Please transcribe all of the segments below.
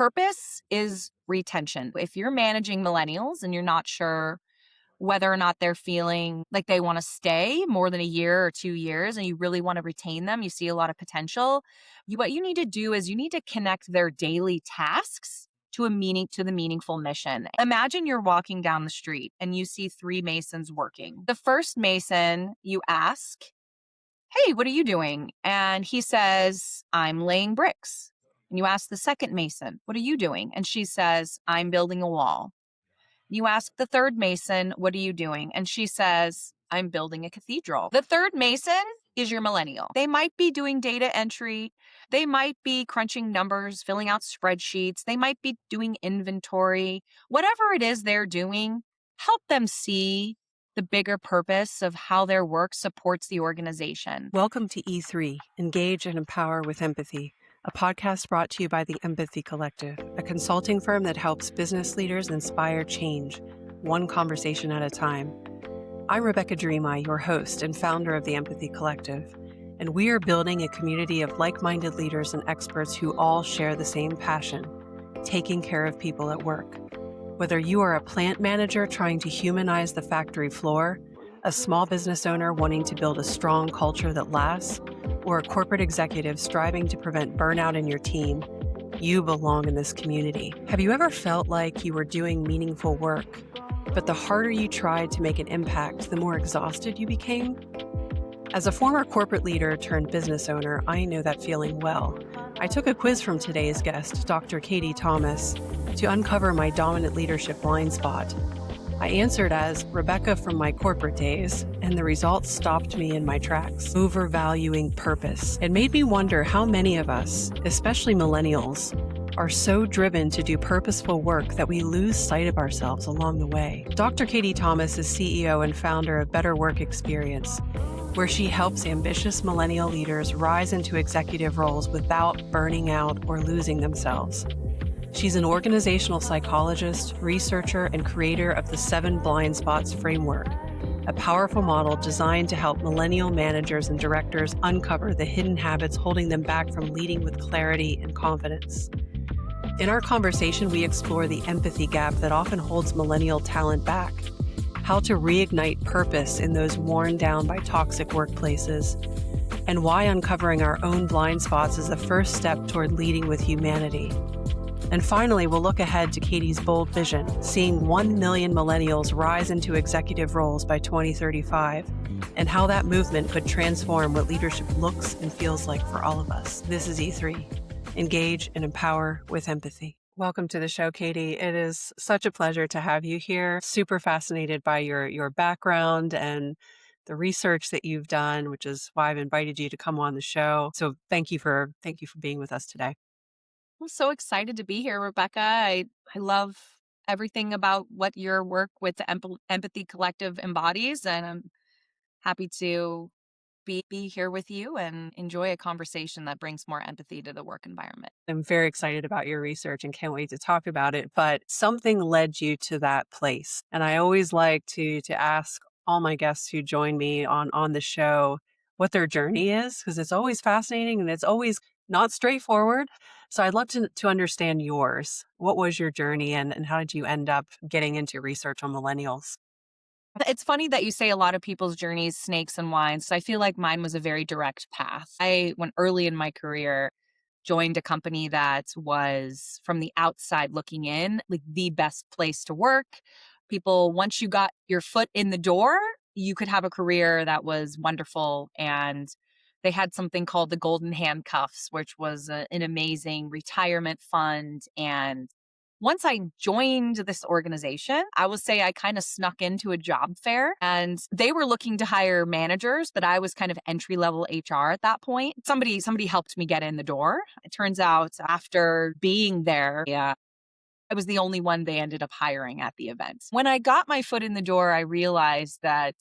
Purpose is retention. If you're managing millennials and you're not sure whether or not they're feeling like they want to stay more than a year or 2 years and you really want to retain them, you see a lot of potential, what you need to do is you need to connect their daily tasks to the meaningful mission. Imagine you're walking down the street and you see three masons working. The first mason, you ask, "Hey, what are you doing?" And he says, "I'm laying bricks." And you ask the second mason, "What are you doing?" And she says, "I'm building a wall." You ask the third mason, "What are you doing?" And she says, "I'm building a cathedral." The third mason is your millennial. They might be doing data entry. They might be crunching numbers, filling out spreadsheets. They might be doing inventory. Whatever it is they're doing, help them see the bigger purpose of how their work supports the organization. Welcome to E3, Engage and Empower with Empathy, a podcast brought to you by the Empathy Collective, a consulting firm that helps business leaders inspire change, one conversation at a time. I'm Rebecca Dreamy, your host and founder of the Empathy Collective, and we are building a community of like-minded leaders and experts who all share the same passion, taking care of people at work. Whether you are a plant manager trying to humanize the factory floor, a small business owner wanting to build a strong culture that lasts, or a corporate executive striving to prevent burnout in your team, you belong in this community. Have you ever felt like you were doing meaningful work, but the harder you tried to make an impact, the more exhausted you became? As a former corporate leader turned business owner, I know that feeling well. I took a quiz from today's guest, Dr. Katie Thomas, to uncover my dominant leadership blind spot. I answered as Rebecca from my corporate days, and the results stopped me in my tracks. Overvaluing purpose. It made me wonder how many of us, especially millennials, are so driven to do purposeful work that we lose sight of ourselves along the way. Dr. Katie Thomas is CEO and founder of Better Work Experience, where she helps ambitious millennial leaders rise into executive roles without burning out or losing themselves. She's an organizational psychologist, researcher, and creator of the 7 Blind Spots framework, a powerful model designed to help millennial managers and directors uncover the hidden habits holding them back from leading with clarity and confidence. In our conversation, we explore the empathy gap that often holds millennial talent back, how to reignite purpose in those worn down by toxic workplaces, and why uncovering our own blind spots is the first step toward leading with humanity. And finally, we'll look ahead to Katie's bold vision, seeing 1 million millennials rise into executive roles by 2035, and how that movement could transform what leadership looks and feels like for all of us. This is E3, Engage and Empower with Empathy. Welcome to the show, Katie. It is such a pleasure to have you here. Super fascinated by your background and the research that you've done, which is why I've invited you to come on the show. So thank you for being with us today. I'm so excited to be here, Rebecca. I love everything about what your work with the Empathy Collective embodies, and I'm happy to be here with you and enjoy a conversation that brings more empathy to the work environment. I'm very excited about your research and can't wait to talk about it, but something led you to that place. And I always like to ask all my guests who join me on the show what their journey is, because it's always fascinating and it's always not straightforward. So I'd love to understand yours. What was your journey and how did you end up getting into research on millennials? It's funny that you say a lot of people's journeys, snakes and wines. So I feel like mine was a very direct path. I went early in my career, joined a company that was from the outside looking in, like the best place to work. People, once you got your foot in the door, you could have a career that was wonderful. And they had something called the Golden Handcuffs, which was an amazing retirement fund. And once I joined this organization, I will say I kind of snuck into a job fair and they were looking to hire managers, but I was kind of entry-level HR at that point. Somebody helped me get in the door. It turns out after being there, I was the only one they ended up hiring at the event. When I got my foot in the door, I realized that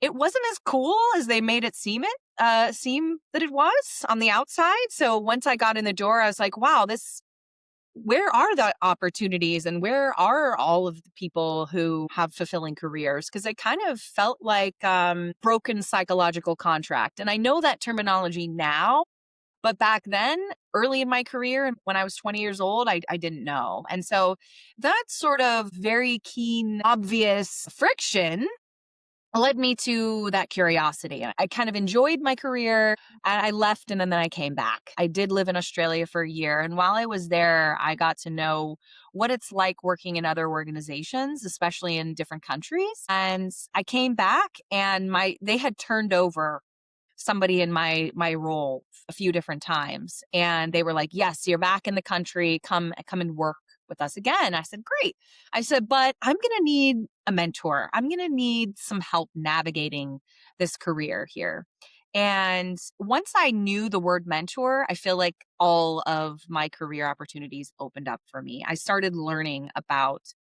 it wasn't as cool as they made it seem that it was on the outside. So once I got in the door, I was like, wow, where are the opportunities and where are all of the people who have fulfilling careers? Because it kind of felt like broken psychological contract. And I know that terminology now, But back then, early in my career, when I was 20 years old, I didn't know. And so that sort of very keen, obvious friction led me to that curiosity. I kind of enjoyed my career and I left and then I came back. I did live in Australia for a year. And while I was there, I got to know what it's like working in other organizations, especially in different countries. And I came back and they had turned over somebody in my role a few different times, and they were like, "Yes, you're back in the country. Come and work with us again." I said, "Great." I said, "But I'm going to need a mentor. I'm going to need some help navigating this career here." And once I knew the word mentor, I feel like all of my career opportunities opened up for me. I started learning about,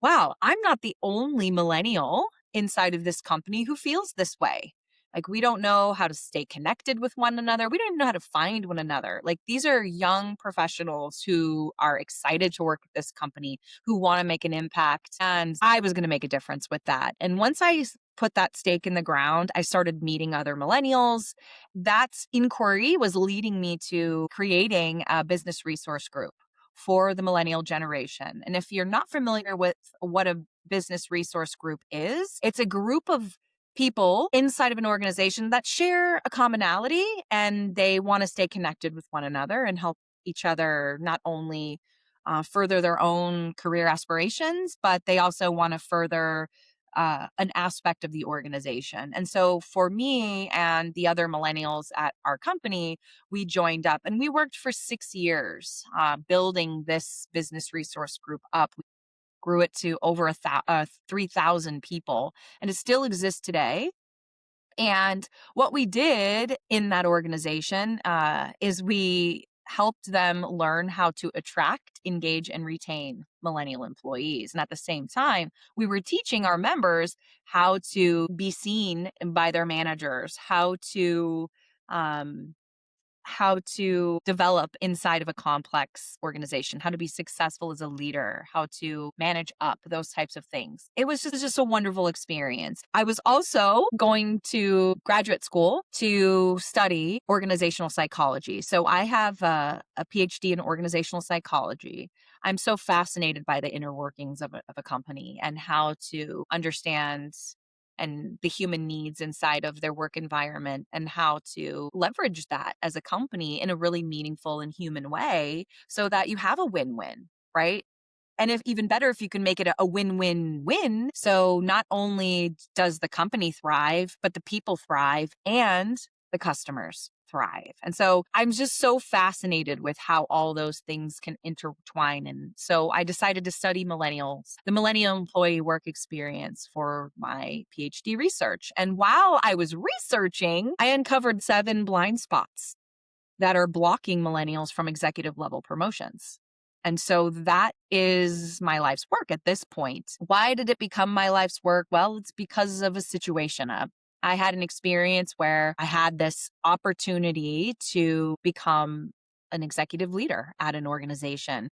wow, I'm not the only millennial inside of this company who feels this way. Like, we don't know how to stay connected with one another. We don't even know how to find one another. Like, these are young professionals who are excited to work with this company, who want to make an impact. And I was going to make a difference with that. And once put that stake in the ground, I started meeting other millennials. That inquiry was leading me to creating a business resource group for the millennial generation. And if you're not familiar with what a business resource group is, it's a group of people inside of an organization that share a commonality and they want to stay connected with one another and help each other not only further their own career aspirations, but they also want to further an aspect of the organization. And so for me and the other millennials at our company, we joined up and we worked for 6 years building this business resource group up. We grew it to over 3,000 people, and it still exists today. And what we did in that organization is we helped them learn how to attract, engage, and retain millennial employees. And at the same time, we were teaching our members how to be seen by their managers, um, how to develop inside of a complex organization, how to be successful as a leader, how to manage up, those types of things. It was just a wonderful experience. I was also going to graduate school to study organizational psychology. So I have a PhD in organizational psychology. I'm so fascinated by the inner workings of a company and how to understand and the human needs inside of their work environment and how to leverage that as a company in a really meaningful and human way so that you have a win-win, right? And if even better, if you can make it a win-win-win. So not only does the company thrive, but the people thrive and the customers thrive. And so I'm just so fascinated with how all those things can intertwine. And so I decided to study millennials, the millennial employee work experience for my PhD research. And while I was researching, I uncovered 7 blind spots that are blocking millennials from executive level promotions. And so that is my life's work at this point. Why did it become my life's work? Well, it's because of a situation. I had an experience where I had this opportunity to become an executive leader at an organization.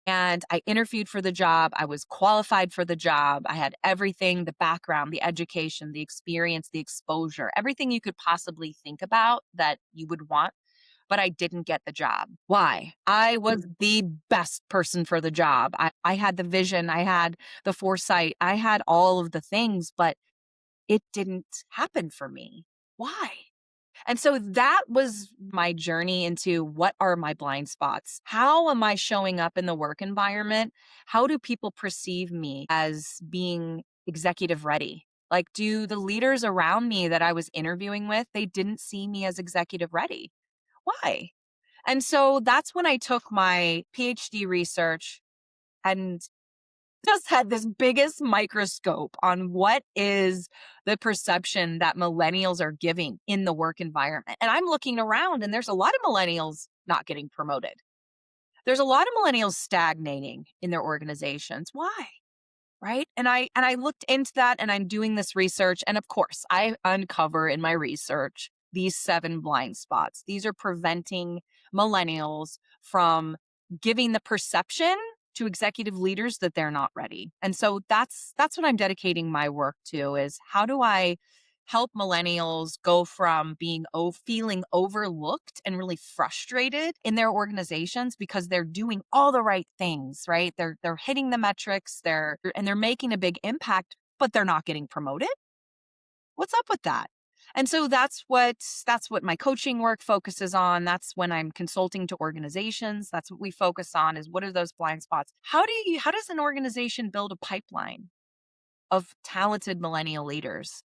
And I interviewed for the job. I was qualified for the job. I had everything, the background, the education, the experience, the exposure, everything you could possibly think about that you would want, but I didn't get the job. Why? I was the best person for the job. I had the vision, I had the foresight, I had all of the things, but it didn't happen for me. Why? And so that was my journey into what are my blind spots? How am I showing up in the work environment? How do people perceive me as being executive ready? Like, do the leaders around me that I was interviewing with, they didn't see me as executive ready? Why? And so that's when I took my PhD research and just had this biggest microscope on what is the perception that millennials are giving in the work environment. And I'm looking around and there's a lot of millennials not getting promoted. There's a lot of millennials stagnating in their organizations. Why? Right? And I looked into that and I'm doing this research. And of course, I uncover in my research these 7 blind spots. These are preventing millennials from giving the perception to executive leaders that they're not ready. And so that's what I'm dedicating my work to is how do I help millennials go from feeling overlooked and really frustrated in their organizations because they're doing all the right things, right? They're hitting the metrics, they're making a big impact, but they're not getting promoted. What's up with that? And so that's what my coaching work focuses on. That's when I'm consulting to organizations. That's what we focus on, is what are those blind spots? How does an organization build a pipeline of talented millennial leaders?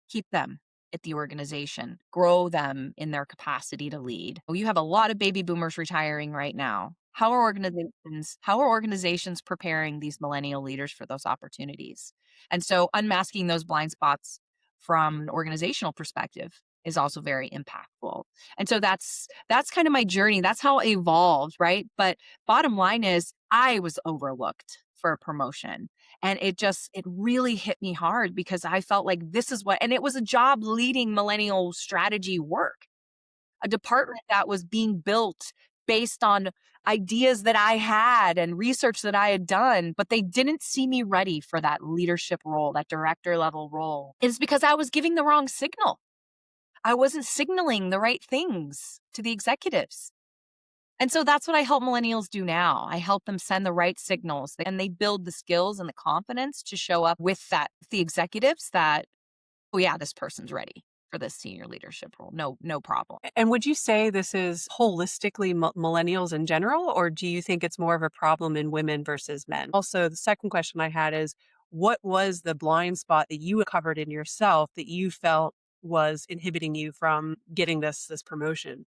Keep them at the organization, grow them in their capacity to lead. Well, you have a lot of baby boomers retiring right now. How are organizations preparing these millennial leaders for those opportunities? And so unmasking those blind spots from an organizational perspective is also very impactful. And so that's kind of my journey. That's how it evolved, right? But bottom line is I was overlooked for a promotion, and it really hit me hard because I felt like this is what, and it was a job leading millennial strategy work, a department that was being built based on ideas that I had and research that I had done, but they didn't see me ready for that leadership role, that director level role. It's because I was giving the wrong signal. I wasn't signaling the right things to the executives. And so that's what I help millennials do now. I help them send the right signals, and they build the skills and the confidence to show up with the executives that, oh yeah, this person's ready for this senior leadership role. No problem. And would you say this is holistically millennials in general, or do you think it's more of a problem in women versus men? Also, the second question I had is, what was the blind spot that you covered in yourself that you felt was inhibiting you from getting this promotion?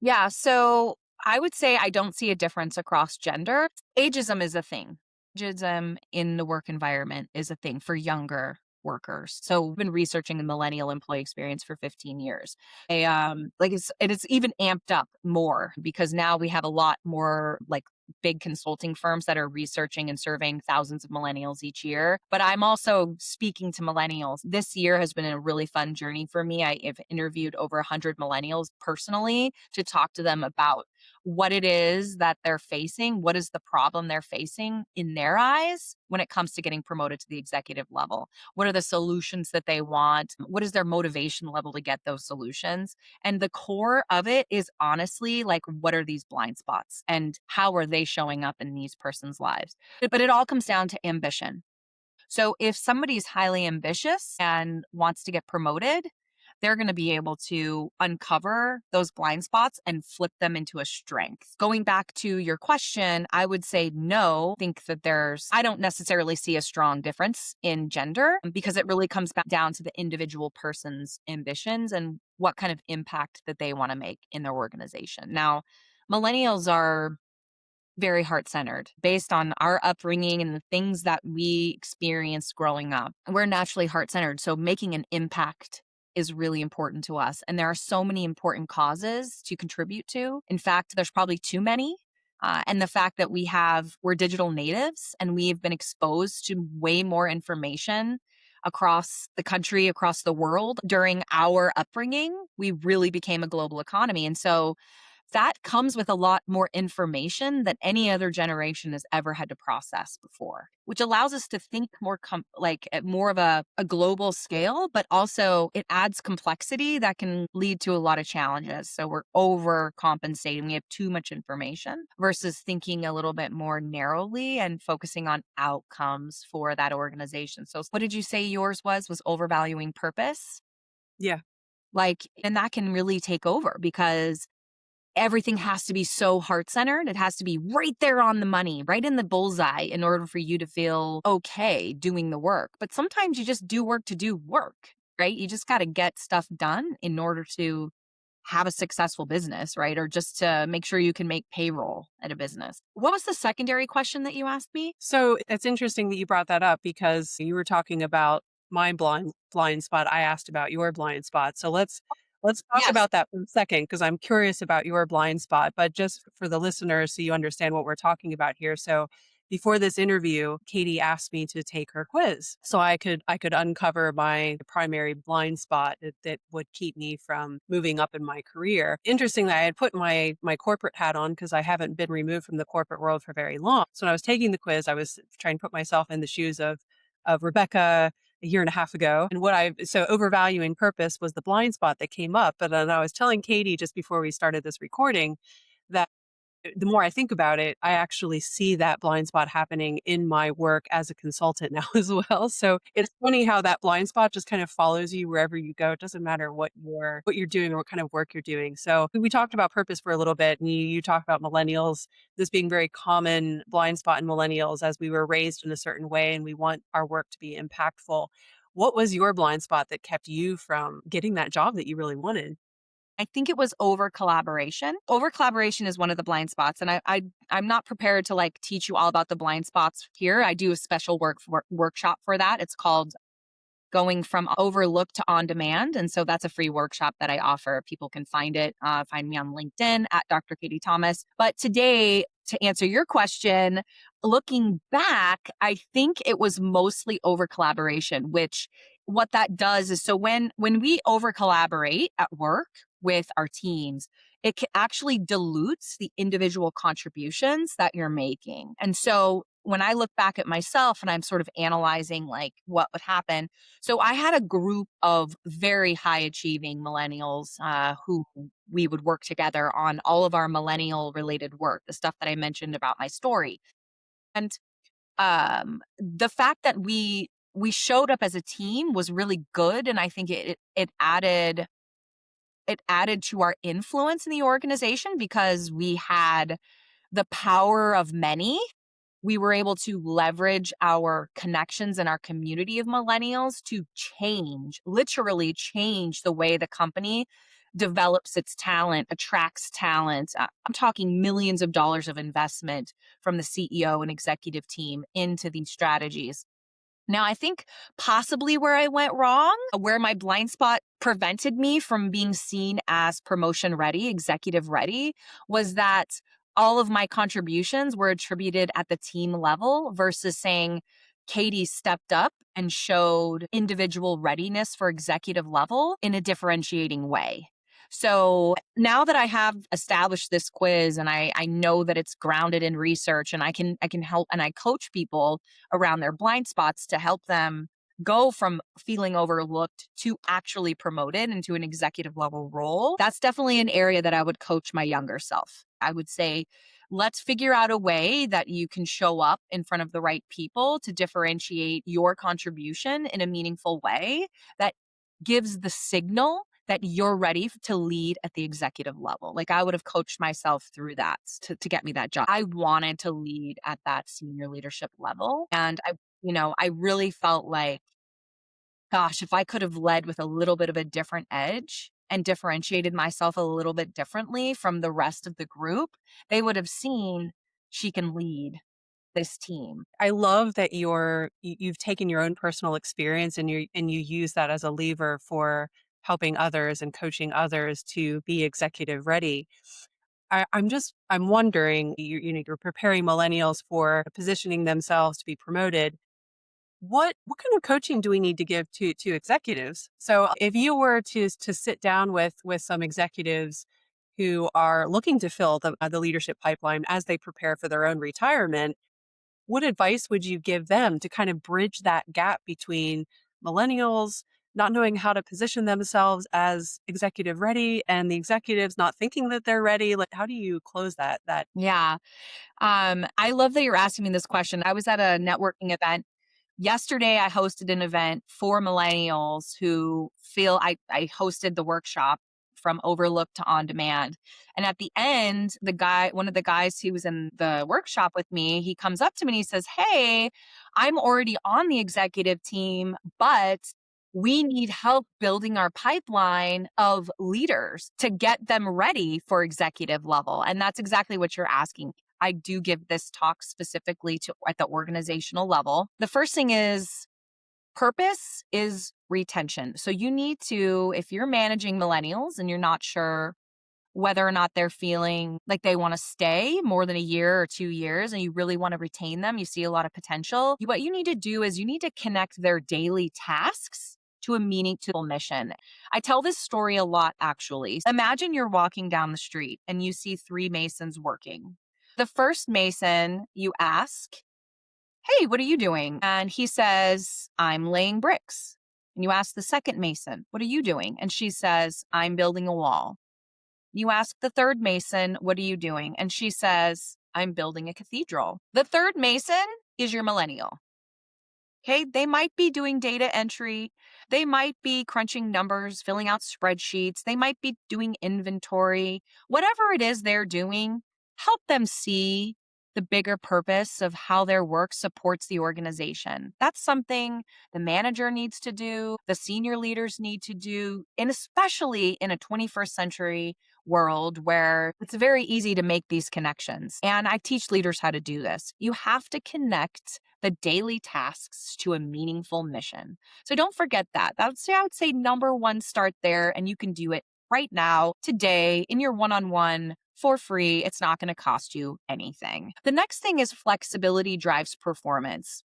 Yeah. So I would say I don't see a difference across gender. Ageism is a thing. Ageism in the work environment is a thing for younger workers. So I've been researching the millennial employee experience for 15 years. It's even amped up more because now we have a lot more like big consulting firms that are researching and surveying thousands of millennials each year. But I'm also speaking to millennials. This year has been a really fun journey for me. I have interviewed over 100 millennials personally to talk to them about what it is that they're facing, what is the problem they're facing in their eyes when it comes to getting promoted to the executive level. What are the solutions that they want? What is their motivation level to get those solutions? And the core of it is honestly like, what are these blind spots and how are they showing up in these person's lives? But it all comes down to ambition. So if somebody's highly ambitious and wants to get promoted, they're going to be able to uncover those blind spots and flip them into a strength. Going back to your question, I would say no. I don't necessarily see a strong difference in gender because it really comes back down to the individual person's ambitions and what kind of impact that they want to make in their organization. Now, millennials are very heart centered based on our upbringing and the things that we experienced growing up. We're naturally heart centered. So making an impact is really important to us. And there are so many important causes to contribute to. In fact, there's probably too many. And the fact that we're digital natives and we've been exposed to way more information across the country, across the world during our upbringing, we really became a global economy. And so that comes with a lot more information than any other generation has ever had to process before, which allows us to think at more of a global scale, but also it adds complexity that can lead to a lot of challenges. So we're overcompensating. We have too much information versus thinking a little bit more narrowly and focusing on outcomes for that organization. So what did you say yours was overvaluing purpose? Yeah. And that can really take over because everything has to be so heart centered. It has to be right there on the money, right in the bullseye in order for you to feel okay doing the work. But sometimes you just do work to do work, right? You just got to get stuff done in order to have a successful business, right? Or just to make sure you can make payroll at a business. What was the secondary question that you asked me? So it's interesting that you brought that up because you were talking about my blind spot. I asked about your blind spot. So let's talk Yes. about that for a second because I'm curious about your blind spot. But just for the listeners, so you understand what we're talking about here. So before this interview, Katie asked me to take her quiz so I could uncover my primary blind spot that would keep me from moving up in my career. Interesting that I had put my corporate hat on because I haven't been removed from the corporate world for very long. So when I was taking the quiz, I was trying to put myself in the shoes of Rebecca, a year and a half ago. And so overvaluing purpose was the blind spot that came up. But then I was telling Katie just before we started this recording that the more I think about it, I actually see that blind spot happening in my work as a consultant now as well. So it's funny how that blind spot just kind of follows you wherever you go. It doesn't matter what you're doing or what kind of work you're doing. So we talked about purpose for a little bit, and you talked about millennials, this being very common blind spot in millennials as we were raised in a certain way and we want our work to be impactful. What was your blind spot that kept you from getting that job that you really wanted? I think it was over collaboration. Over collaboration is one of the blind spots, and I'm not prepared to like teach you all about the blind spots here. I do a special workshop for that. It's called Going from Overlook to On Demand. And so that's a free workshop that I offer. People can find it. Find me on LinkedIn at Dr. Katie Thomas. But today, to answer your question, looking back, I think it was mostly over collaboration, which what that does is so when we over collaborate at work with our teams, actually dilutes the individual contributions that you're making. And so when I look back at myself and I'm sort of analyzing like what would happen, so I had a group of very high achieving millennials who we would work together on all of our millennial related work, the stuff that I mentioned about my story. And the fact that we showed up as a team was really good, and I think it added to our influence in the organization because we had the power of many. We were able to leverage our connections and our community of millennials to literally change the way the company develops its talent, attracts talent. I'm talking millions of dollars of investment from the CEO and executive team into these strategies. Now, I think possibly where I went wrong, where my blind spot prevented me from being seen as promotion ready, executive ready, was that all of my contributions were attributed at the team level versus saying Katie stepped up and showed individual readiness for executive level in a differentiating way. So now that I have established this quiz and I know that it's grounded in research and I can help and I coach people around their blind spots to help them go from feeling overlooked to actually promoted into an executive level role. That's definitely an area that I would coach my younger self. I would say, let's figure out a way that you can show up in front of the right people to differentiate your contribution in a meaningful way that gives the signal that you're ready to lead at the executive level. Like I would have coached myself through that to get me that job. I wanted to lead at that senior leadership level. And I really felt like, gosh, if I could have led with a little bit of a different edge and differentiated myself a little bit differently from the rest of the group, they would have seen she can lead this team. I love that you've taken your own personal experience and you use that as a lever for helping others and coaching others to be executive ready. I'm wondering, you're preparing millennials for positioning themselves to be promoted. What kind of coaching do we need to give to executives? So if you were to sit down with some executives who are looking to fill the leadership pipeline as they prepare for their own retirement, what advice would you give them to kind of bridge that gap between millennials not knowing how to position themselves as executive ready and the executives not thinking that they're ready? Like, how do you close that? Yeah. I love that you're asking me this question. I was at a networking event yesterday. I hosted an event for millennials who feel I hosted the workshop from Overlook to On Demand. And at the end, one of the guys who was in the workshop with me, he comes up to me and he says, "Hey, I'm already on the executive team, but we need help building our pipeline of leaders to get them ready for executive level." And that's exactly what you're asking. I do give this talk specifically to at the organizational level. The first thing is purpose is retention. So you need to, if you're managing millennials and you're not sure whether or not they're feeling like they want to stay more than a year or 2 years and you really want to retain them, you see a lot of potential. What you need to do is you need to connect their daily tasks to a meaningful mission. I tell this story a lot, actually. Imagine you're walking down the street and you see three masons working. The first mason, you ask, Hey, what are you doing? And he says, I'm laying bricks. And you ask the second mason, what are you doing? And she says, I'm building a wall. You ask the third mason, what are you doing? And she says, I'm building a cathedral. The third mason is your millennial. Okay, they might be doing data entry. They might be crunching numbers, filling out spreadsheets. They might be doing inventory. Whatever it is they're doing, help them see the bigger purpose of how their work supports the organization. That's something the manager needs to do, the senior leaders need to do, and especially in a 21st century world where it's very easy to make these connections. And I teach leaders how to do this. You have to connect the daily tasks to a meaningful mission. So don't forget that. I would say number one, start there, and you can do it right now, today, in your one on one for free. It's not going to cost you anything. The next thing is flexibility drives performance.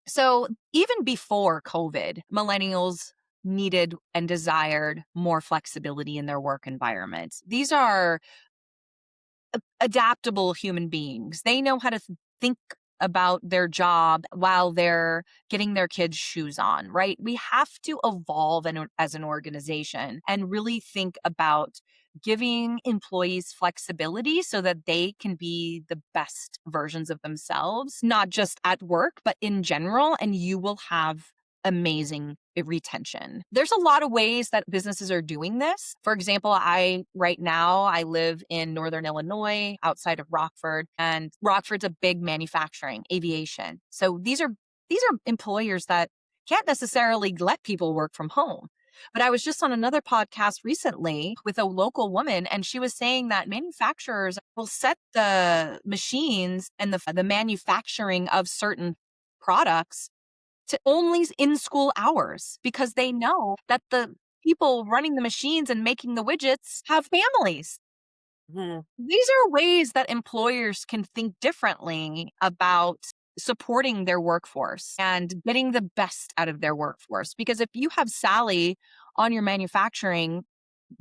So even before COVID, millennials needed and desired more flexibility in their work environment. These are adaptable human beings. They know how to think about their job while they're getting their kids' shoes on, right? We have to evolve as an organization and really think about giving employees flexibility so that they can be the best versions of themselves, not just at work, but in general. And you will have amazing retention. There's a lot of ways that businesses are doing this. For example, right now I live in Northern Illinois outside of Rockford, and Rockford's a big manufacturing, aviation. So these are employers that can't necessarily let people work from home. But I was just on another podcast recently with a local woman, and she was saying that manufacturers will set the machines and the manufacturing of certain products to only in school hours because they know that the people running the machines and making the widgets have families. Mhm. These are ways that employers can think differently about supporting their workforce and getting the best out of their workforce. Because if you have Sally on your manufacturing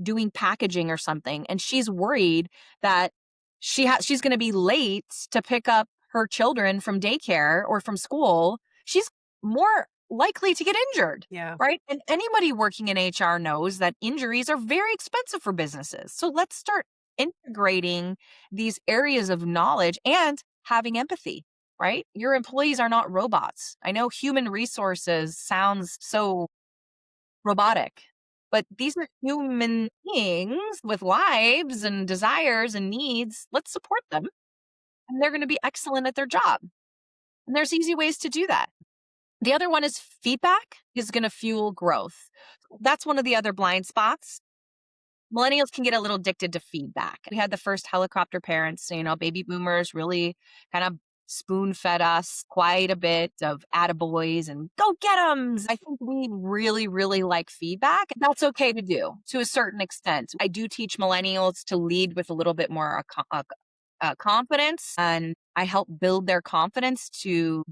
doing packaging or something, and she's worried that she's going to be late to pick up her children from daycare or from school, she's more likely to get injured. Yeah. Right. And anybody working in HR knows that injuries are very expensive for businesses. So let's start integrating these areas of knowledge and having empathy, right? Your employees are not robots. I know human resources sounds so robotic. But these are human beings with lives and desires and needs. Let's support them. And they're going to be excellent at their job. And there's easy ways to do that. The other one is feedback is going to fuel growth. That's one of the other blind spots. Millennials can get a little addicted to feedback. We had the first helicopter parents, baby boomers really kind of spoon fed us quite a bit of attaboys and go get 'ems. I think we really, really like feedback. That's okay to do to a certain extent. I do teach millennials to lead with a little bit more confidence, and I help build their confidence to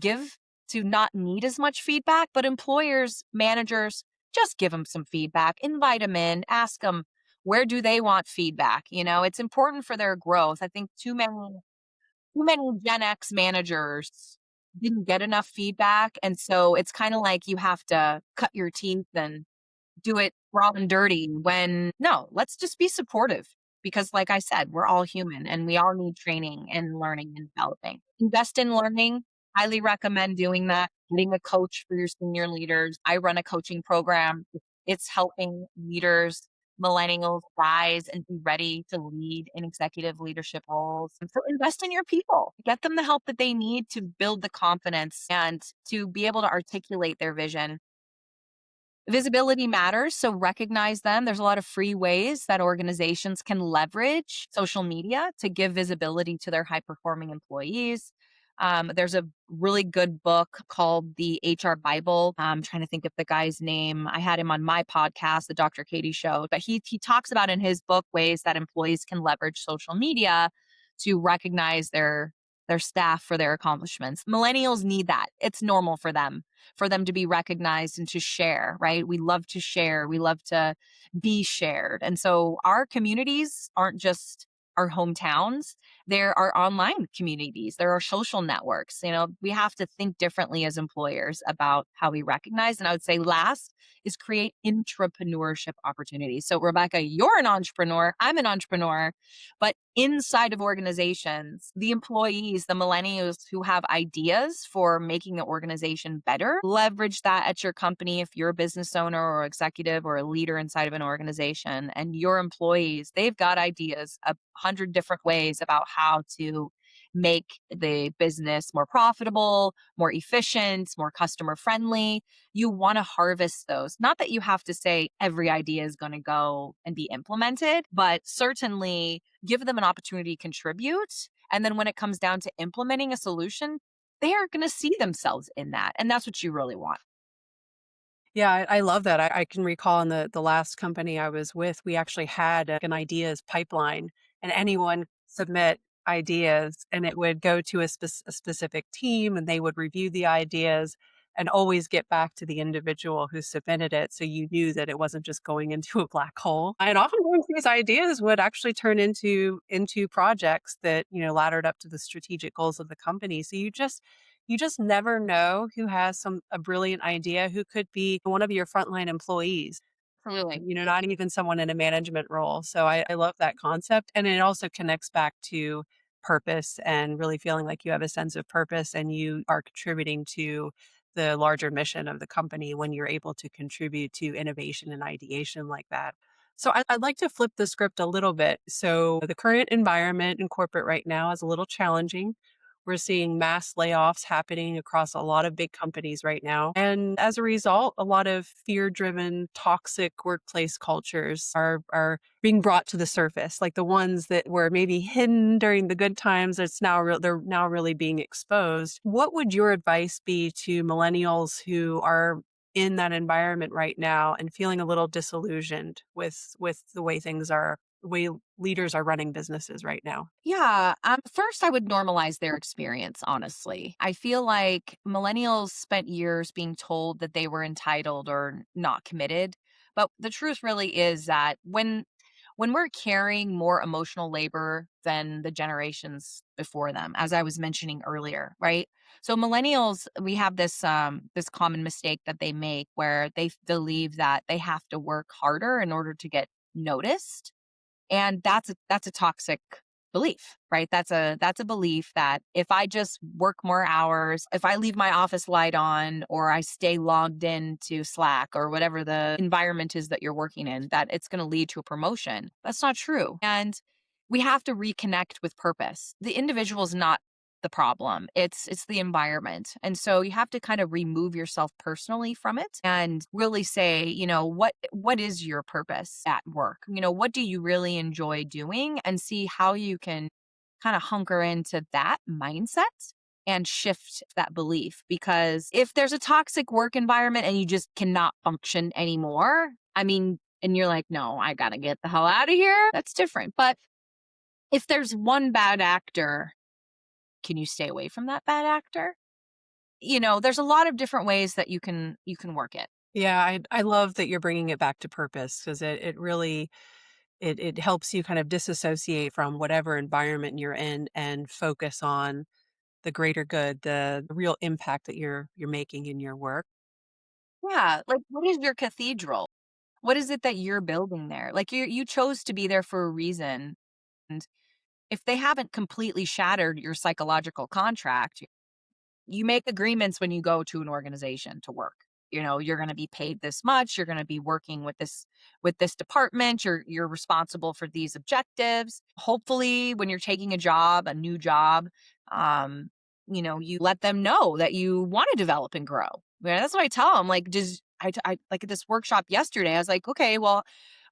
not need as much feedback. But employers, managers, just give them some feedback, invite them in, ask them where do they want feedback. It's important for their growth. I think too many Gen X managers didn't get enough feedback, and so it's kind of like you have to cut your teeth and do it raw and dirty. When no, let's just be supportive, because like I said, we're all human and we all need training and learning and developing. Invest in learning. Highly recommend doing that. Getting a coach for your senior leaders. I run a coaching program. It's helping leaders, millennials, rise and be ready to lead in executive leadership roles. And so invest in your people. Get them the help that they need to build the confidence and to be able to articulate their vision. Visibility matters, so recognize them. There's a lot of free ways that organizations can leverage social media to give visibility to their high performing employees. There's a really good book called The HR Bible. I'm trying to think of the guy's name. I had him on my podcast, The Dr. Katie Show, but he talks about in his book ways that employees can leverage social media to recognize their staff for their accomplishments. Millennials need that. It's normal for them to be recognized and to share, right? We love to share. We love to be shared. And so our communities aren't just our hometowns, there are online communities, there are social networks. We have to think differently as employers about how we recognize. And I would say last is create intrapreneurship opportunities. So, Rebecca, you're an entrepreneur, I'm an entrepreneur, but inside of organizations, the employees, the millennials who have ideas for making the organization better, leverage that at your company if you're a business owner or executive or a leader inside of an organization. And your employees, they've got ideas, 100 different ways about how to make the business more profitable, more efficient, more customer friendly. You want to harvest those. Not that you have to say every idea is going to go and be implemented, but certainly give them an opportunity to contribute. And then when it comes down to implementing a solution, they are going to see themselves in that. And that's what you really want. Yeah, I love that. I can recall in the last company I was with, we actually had an ideas pipeline, and anyone submit ideas, and it would go to a specific team, and they would review the ideas and always get back to the individual who submitted it. So you knew that it wasn't just going into a black hole. And oftentimes these ideas would actually turn into projects that, laddered up to the strategic goals of the company. So you just never know who has a brilliant idea who could be one of your frontline employees, Absolutely. not even someone in a management role. So I love that concept. And it also connects back to purpose and really feeling like you have a sense of purpose and you are contributing to the larger mission of the company when you're able to contribute to innovation and ideation like that. So I'd like to flip the script a little bit. So the current environment in corporate right now is a little challenging. We're seeing mass layoffs happening across a lot of big companies right now. And as a result, a lot of fear-driven, toxic workplace cultures are being brought to the surface, like the ones that were maybe hidden during the good times. They're now really being exposed. What would your advice be to millennials who are in that environment right now and feeling a little disillusioned with the way leaders are running businesses right now? Yeah. First, I would normalize their experience, honestly. I feel like millennials spent years being told that they were entitled or not committed. But the truth really is that when we're carrying more emotional labor than the generations before them, as I was mentioning earlier, right? So millennials, we have this common mistake that they make where they believe that they have to work harder in order to get noticed, and that's a toxic belief, right? That's a belief that if I just work more hours, if I leave my office light on or I stay logged into Slack or whatever the environment is that you're working in, that it's going to lead to a promotion. That's not true. And we have to reconnect with purpose. The individual is not the problem. It's the environment. And so you have to kind of remove yourself personally from it and really say, what is your purpose at work? What do you really enjoy doing, and see how you can kind of hunker into that mindset and shift that belief. Because if there's a toxic work environment and you just cannot function anymore, I mean, and you're like, no, I got to get the hell out of here. That's different. But if there's one bad actor, can you stay away from that bad actor? There's a lot of different ways that you can work it. Yeah, I love that you're bringing it back to purpose because it really it helps you kind of disassociate from whatever environment you're in and focus on the greater good, the real impact that you're making in your work. Yeah, like what is your cathedral? What is it that you're building there? Like you chose to be there for a reason. And if they haven't completely shattered your psychological contract, you make agreements when you go to an organization to work. You're going to be paid this much, you're going to be working with this department, you're responsible for these objectives. Hopefully when you're taking a new job, um you let them know that you want to develop and grow. That's what I tell them. Like, does I like at this workshop yesterday, I was like, okay, well,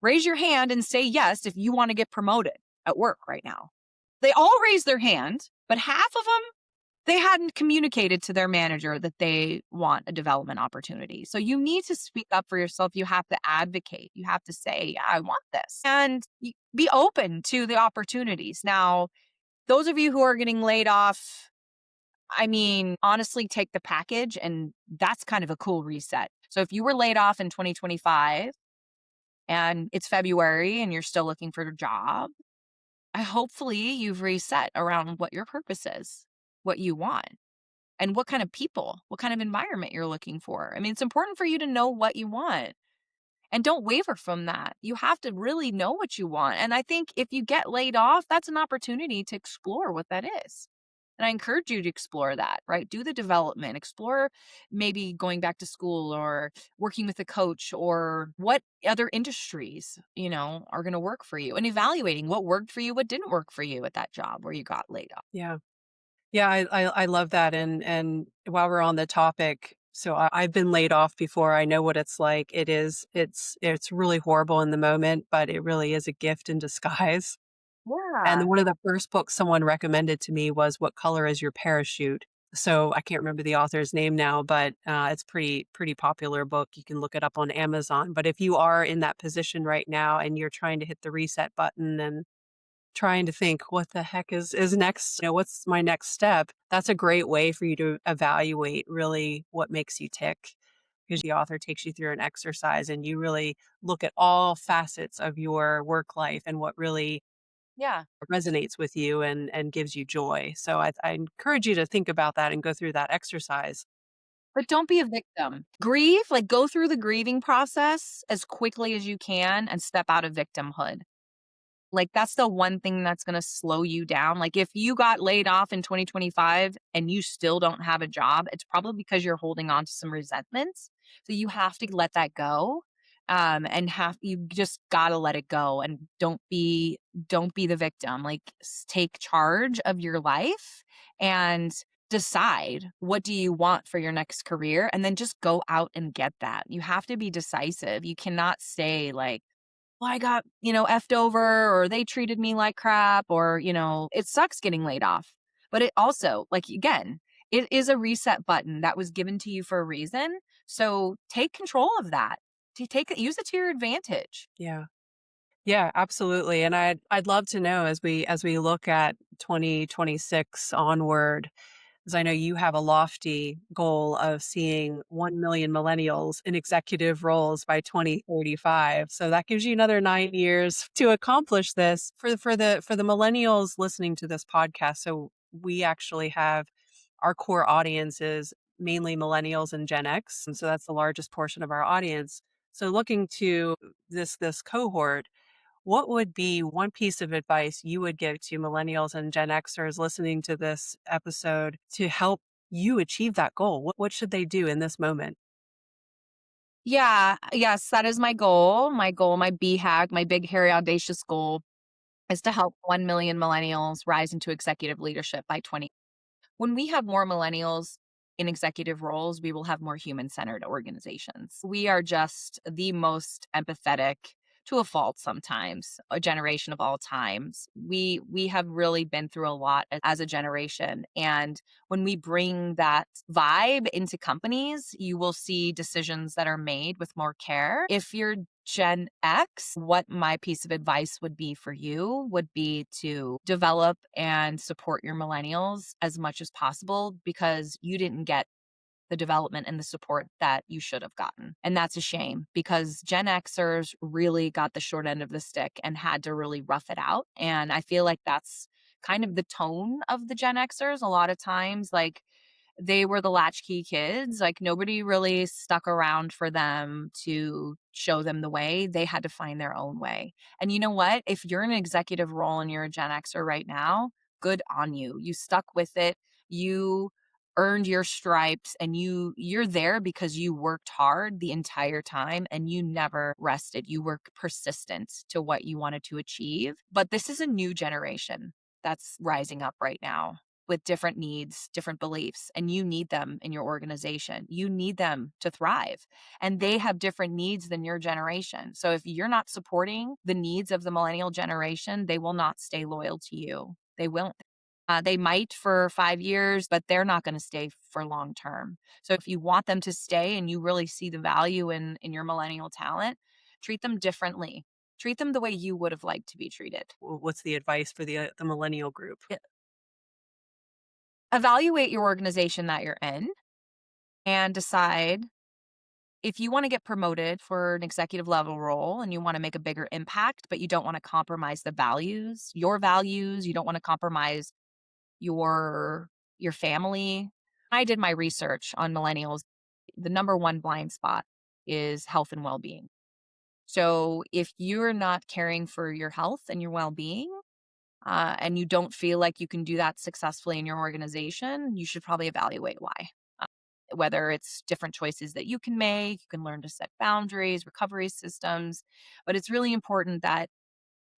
raise your hand and say yes if you want to get promoted at work right now. They all raised their hand, but half of them, they hadn't communicated to their manager that they want a development opportunity. So you need to speak up for yourself. You have to advocate. You have to say, yeah, I want this. And be open to the opportunities. Now, those of you who are getting laid off, I mean, honestly, take the package, and that's kind of a cool reset. So if you were laid off in 2025 and it's February and you're still looking for a job, hopefully you've reset around what your purpose is, what you want, and what kind of people, what kind of environment you're looking for. I mean, it's important for you to know what you want and don't waver from that. You have to really know what you want. And I think if you get laid off, that's an opportunity to explore what that is. And I encourage you to explore that, right? Do the development, explore maybe going back to school or working with a coach or what other industries, are going to work for you and evaluating what worked for you, what didn't work for you at that job where you got laid off. Yeah. Yeah, I love that, and while we're on the topic, so I've been laid off before, I know what it's like. It's really horrible in the moment, but it really is a gift in disguise. And Yeah. one of the first books someone recommended to me was What Color Is Your Parachute? So I can't remember the author's name now, but it's pretty popular book. You can look it up on Amazon. But if you are in that position right now and you're trying to hit the reset button and trying to think, "What the heck is next? What's my next step?" That's a great way for you to evaluate really what makes you tick, because the author takes you through an exercise and you really look at all facets of your work life and what really Yeah. resonates with you and gives you joy. So I encourage you to think about that and go through that exercise. But don't be a victim. Grieve, like go through the grieving process as quickly as you can and step out of victimhood. Like, that's the one thing that's gonna slow you down. Like, if you got laid off in 2025 and you still don't have a job, it's probably because you're holding on to some resentments. So you have to let that go, and you just gotta let it go and don't be the victim. Like, take charge of your life and decide what do you want for your next career, and then just go out and get that. You have to be decisive. You cannot stay like, well, I got, effed over or they treated me like crap or, it sucks getting laid off. But it also, like, again, it is a reset button that was given to you for a reason. So take control of that. Use it to your advantage. Yeah. Yeah, absolutely. And I'd love to know as we look at 2026 onward, because I know you have a lofty goal of seeing 1 million millennials in executive roles by 2035. So that gives you another 9 years to accomplish this. For the millennials listening to this podcast, so we actually have our core audience is mainly millennials and Gen X, and so that's the largest portion of our audience. So looking to this cohort, what would be one piece of advice you would give to millennials and Gen Xers listening to this episode to help you achieve that goal? What should they do in this moment? Yeah. Yes, that is my goal. My BHAG, my big, hairy, audacious goal is to help 1 million millennials rise into executive leadership by 20. When we have more millennials in executive roles, we will have more human centered organizations. We are just the most empathetic to a fault sometimes, a generation of all times. We have really been through a lot as a generation, and when we bring that vibe into companies, you will see decisions that are made with more care. If you're Gen X, what my piece of advice would be for you would be to develop and support your millennials as much as possible because you didn't get the development and the support that you should have gotten. And that's a shame because Gen Xers really got the short end of the stick and had to really rough it out. And I feel like that's kind of the tone of the Gen Xers a lot of times. Like, they were the latchkey kids. Like, nobody really stuck around for them to show them the way. They had to find their own way. And you know what? If you're in an executive role and you're a Gen Xer right now, good on you. You stuck with it. You earned your stripes and you're there because you worked hard the entire time and you never rested. You were persistent to what you wanted to achieve. But this is a new generation that's rising up right now with different needs, different beliefs, and you need them in your organization. You need them to thrive. And they have different needs than your generation. So if you're not supporting the needs of the millennial generation, they will not stay loyal to you. They won't. They might for 5 years, but they're not going to stay for long term. So if you want them to stay and you really see the value in your millennial talent, treat them differently. Treat them the way you would have liked to be treated. What's the advice for the millennial group? Evaluate your organization that you're in and decide if you want to get promoted for an executive level role and you want to make a bigger impact, but you don't want to compromise your values, you don't want to compromise your your family. I did my research on millennials. The number one blind spot is health and well-being. So if you're not caring for your health and your well-being, and you don't feel like you can do that successfully in your organization, you should probably evaluate why. Uh, Whether it's different choices that you can learn to set boundaries, recovery systems. But it's really important that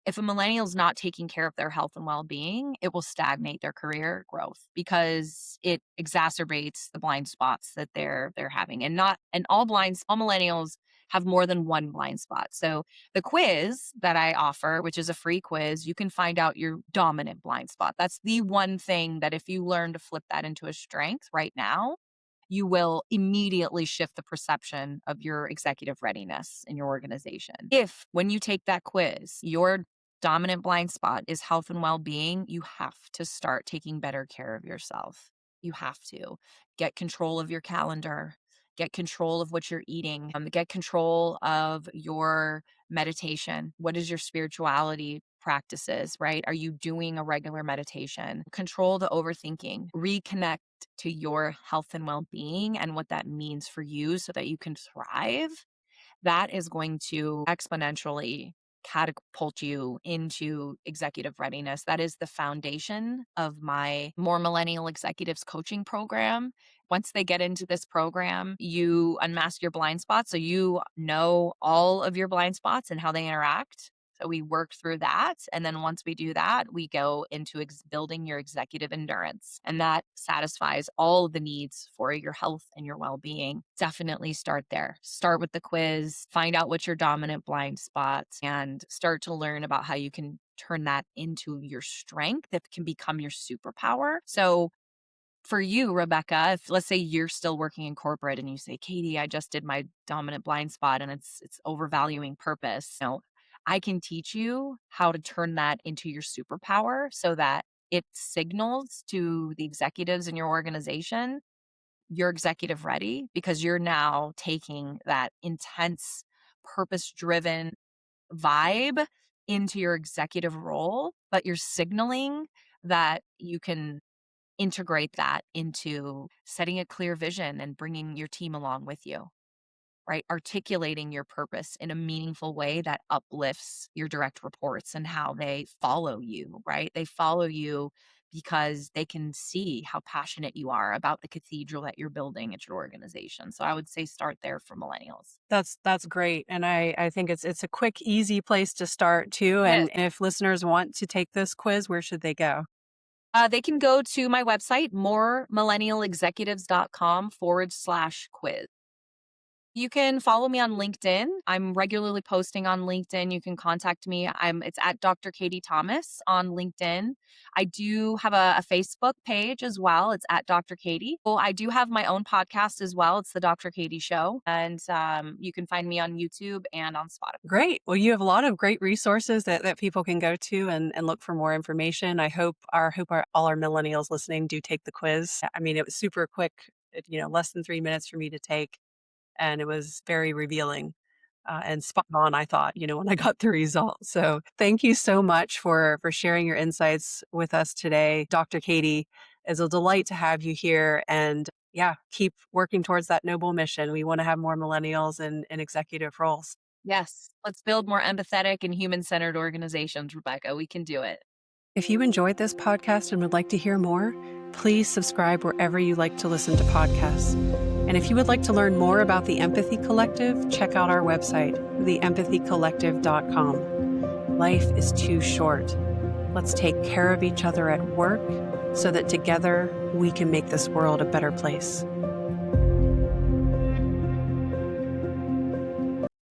if a millennial is not taking care of their health and well-being, it will stagnate their career growth because it exacerbates the blind spots that they're having. And all millennials have more than one blind spot. So the quiz that I offer, which is a free quiz, you can find out your dominant blind spot. That's the one thing that if you learn to flip that into a strength right now, you will immediately shift the perception of your executive readiness in your organization. If, when you take that quiz, your dominant blind spot is health and well being, you have to start taking better care of yourself. You have to get control of your calendar, get control of what you're eating, get control of your meditation. What is your spirituality practices, right? Are you doing a regular meditation? Control the overthinking, reconnect to your health and well being and what that means for you so that you can thrive. That is going to exponentially catapult you into executive readiness. That is the foundation of my More Millennial Executives coaching program. Once they get into this program, you unmask your blind spots. So you know all of your blind spots and how they interact. So we work through that. And then once we do that, we go into building your executive endurance. And that satisfies all of the needs for your health and your well being. Definitely start there. Start with the quiz, find out what's your dominant blind spot, and start to learn about how you can turn that into your strength that can become your superpower. So, for you, Rebecca, if let's say you're still working in corporate and you say, Katie, I just did my dominant blind spot and it's overvaluing purpose. I can teach you how to turn that into your superpower so that it signals to the executives in your organization you're executive ready because you're now taking that intense, purpose driven vibe into your executive role, but you're signaling that you can integrate that into setting a clear vision and bringing your team along with you, right? Articulating your purpose in a meaningful way that uplifts your direct reports and how they follow you, right? They follow you because they can see how passionate you are about the cathedral that you're building at your organization. So I would say start there for millennials. That's great. And I think it's a quick, easy place to start too. Yes. And if listeners want to take this quiz, where should they go? They can go to my website, moremillennialexecutives.com/quiz. You can follow me on LinkedIn. I'm regularly posting on LinkedIn. You can contact me. It's at Dr. Katie Thomas on LinkedIn. I do have a Facebook page as well. It's at Dr. Katie. Well, I do have my own podcast as well. It's the Dr. Katie Show. And you can find me on YouTube and on Spotify. Great. Well, you have a lot of great resources that people can go to and look for more information. I hope all our millennials listening do take the quiz. I mean, it was super quick, less than 3 minutes for me to take. And it was very revealing and spot on, I thought, when I got the results. So thank you so much for sharing your insights with us today. Dr. Katie, it's a delight to have you here. And yeah, keep working towards that noble mission. We want to have more millennials in executive roles. Yes, let's build more empathetic and human-centered organizations, Rebecca. We can do it. If you enjoyed this podcast and would like to hear more, please subscribe wherever you like to listen to podcasts. And if you would like to learn more about the Empathy Collective, check out our website, theempathycollective.com. Life is too short. Let's take care of each other at work so that together we can make this world a better place.